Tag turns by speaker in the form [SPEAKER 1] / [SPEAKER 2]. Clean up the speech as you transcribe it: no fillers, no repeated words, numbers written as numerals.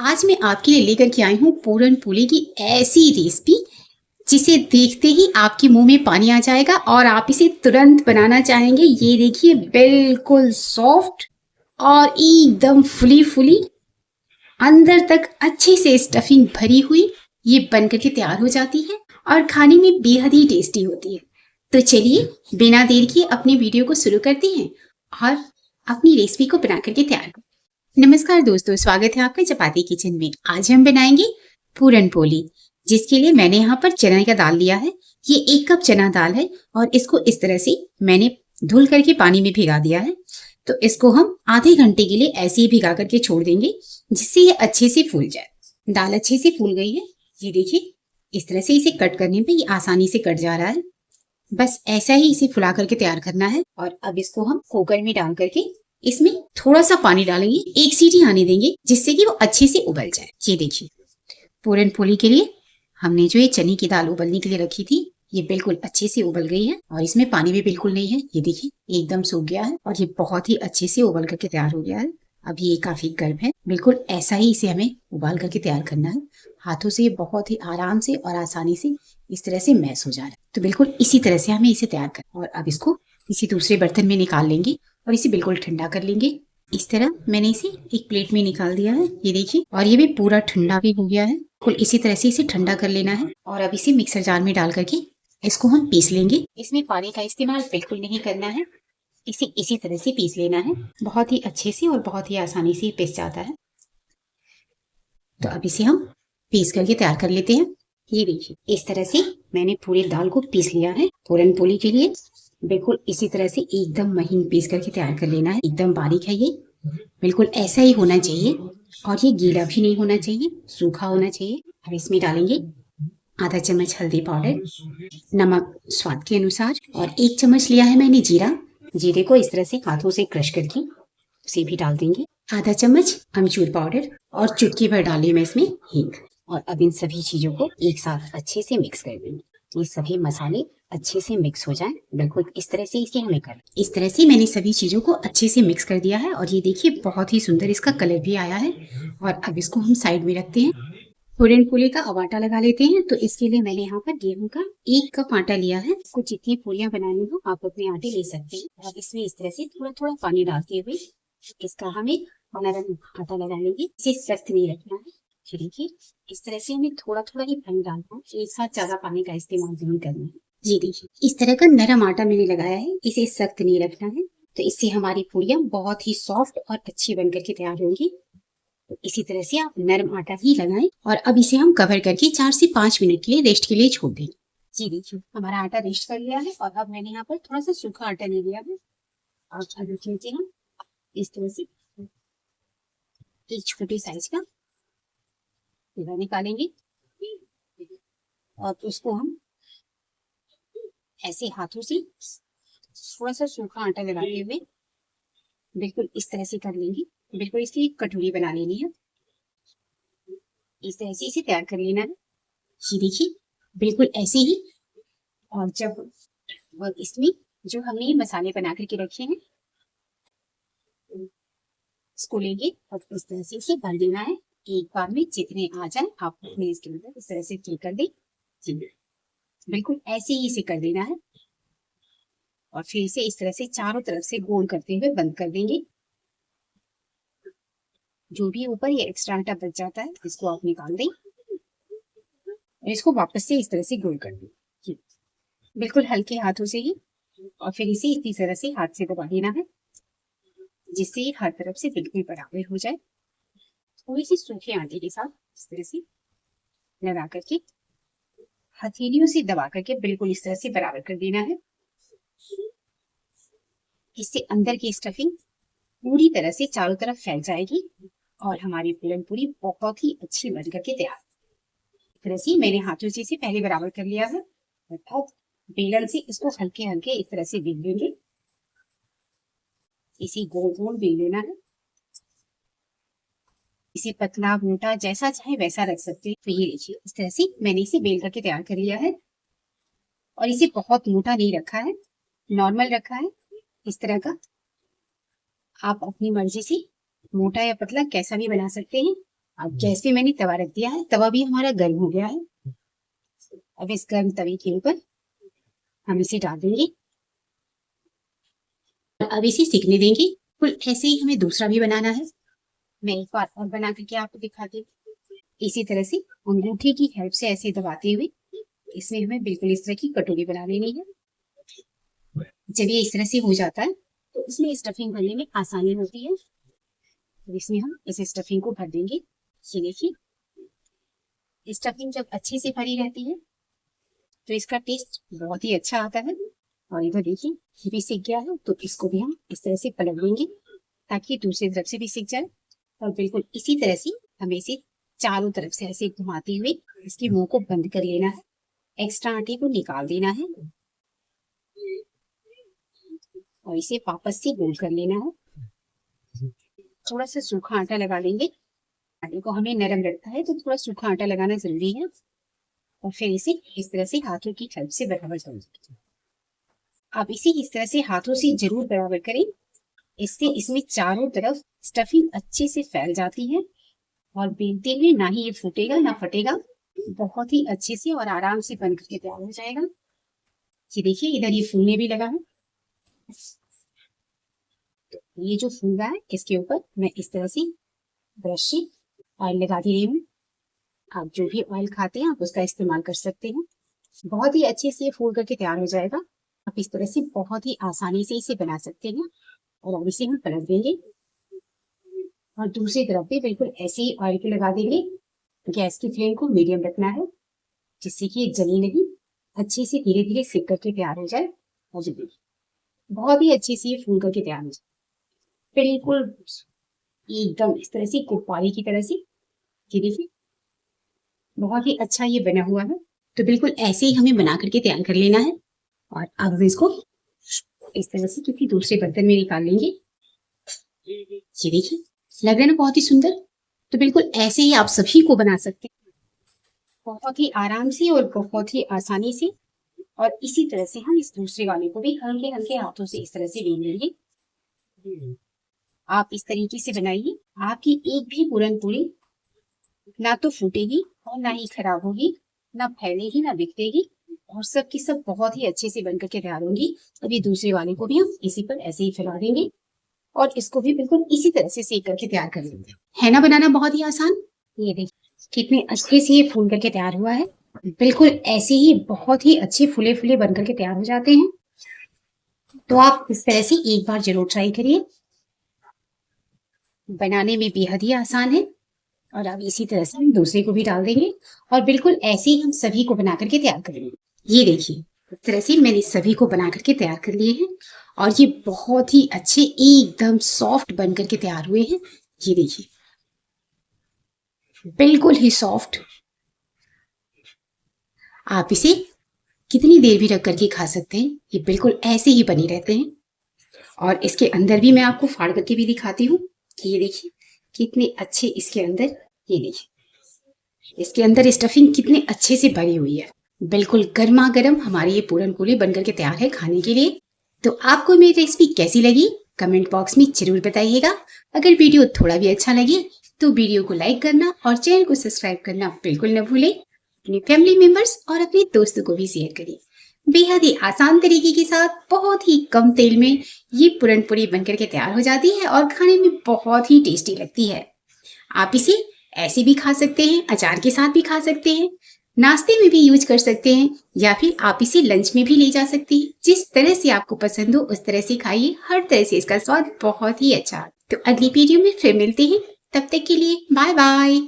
[SPEAKER 1] आज मैं आपके लिए लेकर के आई हूँ पूरन पोली की ऐसी रेसिपी जिसे देखते ही आपके मुंह में पानी आ जाएगा और आप इसे तुरंत बनाना चाहेंगे। ये देखिए, बिल्कुल सॉफ्ट और एकदम फुली फुली, अंदर तक अच्छे से स्टफिंग भरी हुई ये बनकर के तैयार हो जाती है और खाने में बेहद ही टेस्टी होती है। तो चलिए बिना देर किए अपनी वीडियो को शुरू करते हैं और अपनी रेसिपी को बना करके तैयार करते हैं। नमस्कार दोस्तों, स्वागत है आपका चपाती किचन में। आज हम बनाएंगे पूरन पोली, जिसके लिए मैंने यहाँ पर चना का दाल लिया है। ये 1 कप चना दाल है और इसको इस तरह से मैंने धुल करके पानी में भिगा दिया है। तो इसको हम आधे घंटे के लिए ऐसे ही भिगा करके छोड़ देंगे, जिससे ये अच्छे से फूल जाए। दाल अच्छे से फूल गई है, ये देखिए। इस तरह से इसे कट करने पे ये आसानी से कट जा रहा है। बस ऐसा ही इसे फुला करके तैयार करना है। और अब इसको हम कुकर में डाल करके इसमें थोड़ा सा पानी डालेंगे, 1 सीटी आने देंगे, जिससे कि वो अच्छे से उबल जाए। ये देखिए, पूरन पोली के लिए हमने जो ये चने की दाल उबलने के लिए रखी थी, ये बिल्कुल अच्छे से उबल गई है और इसमें पानी भी बिल्कुल नहीं है। ये देखिए, एकदम सूख गया है और ये बहुत ही अच्छे से उबल करके तैयार हो गया है। अभी ये काफी गर्म है। बिल्कुल ऐसा ही इसे हमें उबाल करके तैयार करना है। हाथों से ये बहुत ही आराम से और आसानी से इस तरह से मैश हो जा रहा है। तो बिल्कुल इसी तरह से हमें इसे तैयार कर, और अब इसको किसी दूसरे बर्तन में निकाल लेंगे और इसे बिल्कुल ठंडा कर लेंगे। इस तरह मैंने इसे एक प्लेट में निकाल दिया है, ये देखिए। और ये भी पूरा ठंडा भी हो गया है। बिल्कुल इसी तरह से इसे ठंडा कर लेना है और अब इसे मिक्सर जार में डाल करके इसको हम पीस लेंगे। इसमें पानी का इस्तेमाल बिल्कुल नहीं करना है, इसे इसी तरह से पीस लेना है। बहुत ही अच्छे से और बहुत ही आसानी से पीस जाता है। तो अब इसे हम पीस करके तैयार कर लेते हैं। ये देखिए, इस तरह से मैंने पूरी दाल को पीस लिया है पूरन पोली के लिए। बिल्कुल इसी तरह से एकदम महीन पीस करके तैयार कर लेना है। एकदम बारीक है ये, बिल्कुल ऐसा ही होना चाहिए। और ये गीला भी नहीं होना चाहिए, सूखा होना चाहिए। अब इसमें डालेंगे आधा चम्मच हल्दी पाउडर, नमक स्वाद के अनुसार, और 1 चम्मच लिया है मैंने जीरा। जीरे को इस तरह से हाथों से क्रश करके उसे भी डाल देंगे। आधा चम्मच अमचूर पाउडर और चुटकी भर डाली मैं इसमें हींग। और अब इन सभी चीजों को एक साथ अच्छे से मिक्स कर देंगे। ये सभी मसाले अच्छे से मिक्स हो जाएं। बिल्कुल इस तरह से इसे हमें कर, इस तरह से मैंने सभी चीजों को अच्छे से मिक्स कर दिया है। और ये देखिए, बहुत ही सुंदर इसका कलर भी आया है। और अब इसको हम साइड में रखते हैं। पूरन पोली का अब आटा लगा लेते हैं। तो इसके लिए मैंने यहाँ पर गेहूं का 1 कप आटा लिया है। आपको जितनी पूरियां बनानी हो आप अपने आटे ले सकते हैं। और इसमें इस तरह से थोड़ा थोड़ा पानी डालते हुए इसका हमें नरम आटा लगा लेंगे। इसे सख्त नहीं रखना है। देखिए, इस तरह से हमें थोड़ा थोड़ा ही पानी डालना है, एक साथ ज्यादा पानी का इस्तेमाल नहीं करना है। जी देखिए, इस तरह का नरम आटा मैंने लगाया है, इसे सख्त नहीं रखना है। तो इससे हमारी पूरियां बहुत ही सॉफ्ट और अच्छी बनकर के तैयार होंगी। तो इसी तरह से आप नरम आटा ही लगाएं। और अब इसे हम कवर करके 4 से 5 मिनट के लिए रेस्ट के लिए छोड़ देंगे। जी देखिए, हमारा आटा रेस्ट कर लिया है। और अब मैंने यहाँ पर थोड़ा सा सूखा आटा ले लिया है। और अब देखिए, हम इस तरह से एक छोटी साइज का पेड़ा निकालेंगे और उसको हम ऐसे हाथों से थोड़ा सा सूखा आटा लगाते हुए बिल्कुल इस तरह से कर लेंगे। बिल्कुल इसकी एक कटोरी बना लेनी है। इस तरह से इसे तैयार कर लेना है। ये देखिए, बिल्कुल ऐसे ही। और जब इसमें जो हमने ये मसाले बना करके रखे हैं इसको लेंगे और इस तरह से इसे भर देना है। एक बार में जितने आ जाए आप अपने इसके अंदर इस तरह से फिल कर दें। जी बिल्कुल ऐसे ही इसे कर देना है। और फिर इसे इस तरह से चारों तरफ से गोल करते हुए बंद कर देंगे। जो भी ऊपर ये एक्स्ट्रा आटा बच जाता है इसको आप निकाल दें और इसको वापस से इस तरह से गोल कर दें, बिल्कुल हल्के हाथों से ही। और फिर इसे इसी तरह से हाथ से दबा देना है, जिससे ये हर तरफ से बिल्कुल बराबर हो जाए। थोड़ी सी सूखे आटे के साथ इस तरह से लगा करके हथेलियों से दबा करके बिल्कुल इस तरह से बराबर कर देना है। इससे अंदर की स्टफिंग पूरी तरह से चारों तरफ फैल जाएगी और हमारी पूरन पूरी बहुत ही अच्छी बन करके तैयार। इस तरह से मैंने हाथों से इसे पहले बराबर कर लिया है। अब बेलन से इसको हल्के हल्के इस तरह से बेल लेंगे। इसे गोल गोल बेल लेना है। इसे पतला मोटा जैसा चाहे वैसा रख सकते हैं। तो ये देखिए, इस तरह से मैंने इसे बेल करके तैयार कर लिया है। और इसे बहुत मोटा नहीं रखा है, नॉर्मल रखा है इस तरह का। आप अपनी मर्जी से मोटा या पतला कैसा भी बना सकते हैं। अब गैस पे मैंने तवा रख दिया है, तवा भी हमारा गर्म हो गया है। अब इस गर्म तवे के ऊपर हम इसे डाल देंगे और अब इसे सिकने देंगे। कुल ऐसे ही हमें दूसरा भी बनाना है। मैं एक बार और बना करके आपको दिखाती हूँ। इसी तरह से अंगूठे की हेल्प से ऐसे दबाते हुए इसमें हमें बिल्कुल इस तरह की कटोरी बना लेनी है। जब ये इस तरह से हो जाता है तो इसमें स्टफिंग भरने में आसानी होती है। तो इसमें हम इस स्टफिंग को भर देंगे। ये देखिए, स्टफिंग जब अच्छे से भरी रहती है तो इसका टेस्ट बहुत ही अच्छा आता है। और इधर देखिए, ये भी सीख गया है, तो इसको भी हम इस तरह से पलट देंगे ताकि दूसरी तरफ से भी सीख जाए। और बिल्कुल इसी तरह से हमें इसे चारों तरफ से ऐसे घुमाते हुए इसके मुंह को बंद कर लेना है। एक्स्ट्रा आटे को निकाल देना है और इसे वापस से गोल कर लेना है। थोड़ा सा सूखा आटा लगा लेंगे। आटे को हमें नरम रखता है तो थोड़ा सूखा आटा लगाना जरूरी है। और फिर इसे इस तरह से हाथों की हेल्प से बराबर कर लेंगे। आप इसे इस तरह से हाथों से जरूर बराबर करें। इससे इसमें चारों तरफ स्टफिंग अच्छे से फैल जाती है और बेलते हुए ना ही ये फूटेगा ना फटेगा। बहुत ही अच्छे से और आराम से बन करके तैयार हो जाएगा। ये देखिए, इधर ये फूलने भी लगा है। ये जो फूल रहा है इसके ऊपर मैं इस तरह से ब्रश से ऑयल लगा दे रही हूँ। आप जो भी ऑयल खाते हैं आप उसका इस्तेमाल कर सकते हैं। बहुत ही अच्छे से ये फूल करके तैयार हो जाएगा। आप इस तरह से बहुत ही आसानी से इसे बना सकते हैं। और अब इसे हम पलट देंगे और दूसरी तरफ भी बिल्कुल ऐसे ही ऑयल पे लगा देंगे। गैस की फ्लेम को मीडियम रखना है जिससे कि ये जली नहीं, अच्छे से धीरे धीरे सिक करके तैयार हो जाए। और बहुत ही अच्छे से ये फूल करके तैयार हो जाए, बिल्कुल एकदम इस तरह से गुब्बारे की तरह से। ये देखिए, बहुत ही अच्छा ये बना हुआ है। तो बिल्कुल ऐसे ही हमें बना करके तैयार कर लेना है। और अब हम इसको इस तरह से किसी दूसरे बर्तन में निकाल लेंगे। ये देखिए, लग रहा है ना बहुत ही सुंदर। तो बिल्कुल ऐसे ही आप सभी को बना सकते हैं, बहुत ही आराम से और बहुत ही आसानी से। और इसी तरह से हम इस दूसरे वाले को भी हल्के हल्के हाथों से इस तरह से बेल लेंगे। आप इस तरीके से बनाइए, आपकी एक भी पूरन पूरी ना तो फूटेगी और ना ही खराब होगी, ना फैलेगी ना बिखरेगी और सब की सब बहुत ही अच्छे से बनकर के तैयार होंगी। अभी दूसरे वाले को भी हम इसी पर ऐसे ही फैला देंगे और इसको भी बिल्कुल इसी तरह से सेक करके तैयार कर लेंगे। है ना बनाना बहुत ही आसान। ये देखिए कितने अच्छे से ये फूल करके तैयार हुआ है। बिल्कुल ऐसे ही बहुत ही अच्छे फूले फूले बन करके तैयार हो जाते हैं। तो आप इस तरह से एक बार जरूर ट्राई करिए, बनाने में बेहद ही आसान है। और अब इसी तरह से हम दूसरे को भी डाल देंगे और बिल्कुल ऐसे ही हम सभी को बना करके तैयार करेंगे। ये देखिए, इस तरह से मैंने सभी को बना करके तैयार कर लिए हैं और ये बहुत ही अच्छे एकदम सॉफ्ट बन करके तैयार हुए हैं। ये देखिए, बिल्कुल ही सॉफ्ट। आप इसे कितनी देर भी रख करके खा सकते हैं, ये बिल्कुल ऐसे ही बने रहते हैं। और इसके अंदर भी मैं आपको फाड़ करके भी दिखाती हूँ कि ये देखिए कितने अच्छे इसके अंदर, ये देखिए इसके अंदर स्टफिंग कितने अच्छे से भरी हुई है। बिल्कुल गर्मा गर्म हमारी ये पूरन पोली बनकर के तैयार है खाने के लिए। तो आपको मेरी रेसिपी कैसी लगी कमेंट बॉक्स में जरूर बताइएगा। अगर वीडियो थोड़ा भी अच्छा लगे तो वीडियो को लाइक करना और चैनल को सब्सक्राइब करना बिल्कुल न भूलें। अपने फैमिली मेंबर्स और अपने दोस्तों को भी शेयर करें। बेहद ही आसान तरीके के साथ बहुत ही कम तेल में ये पूरन पूरी बनकर के तैयार हो जाती है और खाने में बहुत ही टेस्टी लगती है। आप इसे ऐसे भी खा सकते हैं, अचार के साथ भी खा सकते हैं, नाश्ते में भी यूज कर सकते हैं या फिर आप इसे लंच में भी ले जा सकते हैं। जिस तरह से आपको पसंद हो उस तरह से खाइए, हर तरह से इसका स्वाद बहुत ही अच्छा। तो अगली वीडियो में फिर मिलते हैं, तब तक के लिए बाय बाय।